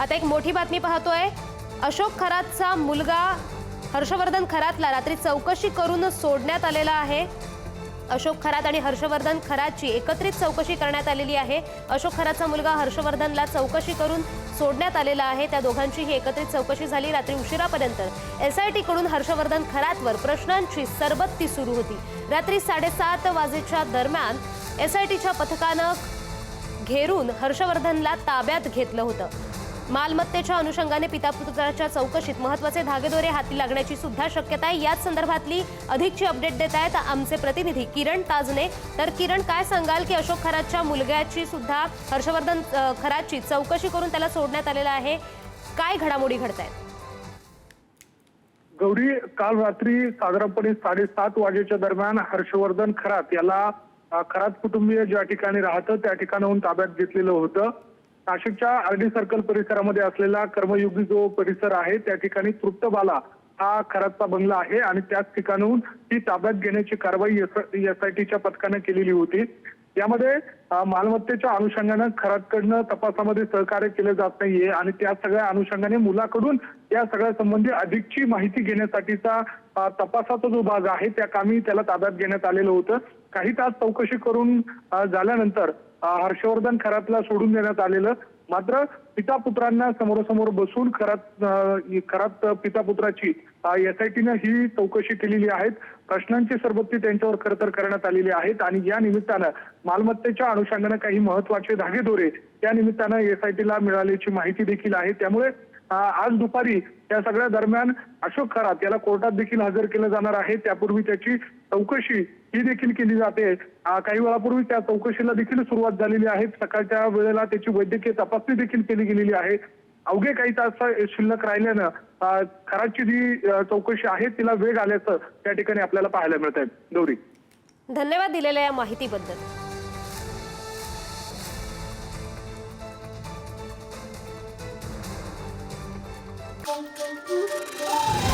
आता एक मोठी बातमी पाहतोय। अशोक खरातचा मुलगा हर्षवर्धन खरातला रात्री चौकशी करून सोडण्यात आलेला आहे। अशोक खरात आणि हर्षवर्धन खरातची एकत्रित चौकशी करण्यात आलेली आहे। अशोक खरातचा मुलगा हर्षवर्धनला चौकशी करून सोडण्यात आलेला आहे। त्या दोघांची ही एकत्रित चौकशी झाली। रात्री उशिरापर्यंत एसआयटी कडून हर्षवर्धन खरातवर प्रश्नांची सरबत्ती सुरू होती। रात्री 7:30 वाजेच्या दरम्यान एसआयटीच्या पथकानं घेरून हर्षवर्धनला ताब्यात घेतलं होतं। मालमत्तेच्या अनुषंगाने पितापुत्राच्या चौकशीत महत्त्वाचे धागेदोरे हाती लागण्याची सुद्धा शक्यता आहे। याच संदर्भातली अधिकची अपडेट देत आहेत आमचे प्रतिनिधी किरण ताजने। तर किरण, काय सांगाल की अशोक खरातच्या मुलग्याची सुद्धा हर्षवर्धन खरातची चौकशी करून त्याला सोडण्यात आलेलं आहे, काय घडामोडी घडतायत? गौरी, काल रात्री साधारणपणे 7:30 वाजेच्या दरम्यान हर्षवर्धन खरात याला खरात कुटुंबीय ज्या ठिकाणी राहतं त्या ठिकाणाहून ताब्यात घेतलेलं होतं। नाशिकच्या आरडी सर्कल परिसरामध्ये असलेला कर्मयोगी जो परिसर आहे त्या ठिकाणी तृप्तबाला हा खरातचा बंगला आहे आणि त्याच ठिकाणाहून ती ताब्यात घेण्याची कारवाई एसआयटीच्या पथकाने केलेली होती। यामध्ये मालमत्तेच्या अनुषंगाने खरातकडनं तपासामध्ये सहकार्य केले जात नाहीये आणि त्या सगळ्या अनुषंगाने मुलाकडून या सगळ्या संबंधी अधिकची माहिती घेण्यासाठीचा तपासाचा जो भाग आहे त्या कामी त्याला ताब्यात घेण्यात आलेलं होतं। काही तास चौकशी करून झाल्यानंतर हर्षवर्धन खरातला सोडून देण्यात आलेलं। मात्र पिता पुत्रांना समोरासमोर बसून खरात पिता पुत्राची एसआयटीने ही चौकशी केलेली आहे। प्रश्नांची सरबत्ती त्यांच्यावर खरं तर करण्यात आलेली आहेत आणि या निमित्तानं मालमत्तेच्या अनुषंगाने काही महत्त्वाचे धागेदोरे त्या निमित्तानं एसआयटीला मिळाल्याची माहिती देखील आहे। त्यामुळे आज दुपारी या सगळ्या दरम्यान अशोक खरात याला कोर्टात देखील हजर केलं जाणार आहे। त्यापूर्वी त्याची चौकशी ही देखील केली जाते। काही वेळापूर्वी त्या चौकशीला देखील सुरुवात झालेली आहे। सकाळच्या वेळेला त्याची वैद्यकीय तपासणी देखील केली गेलेली आहे। अवघे काही तास शिल्लक राहिल्यानं खरातची जी चौकशी आहे तिला वेग आल्याचं त्या ठिकाणी आपल्याला पाहायला मिळत आहे। गौरी, धन्यवाद दिलेल्या या माहितीबद्दल। Thank you.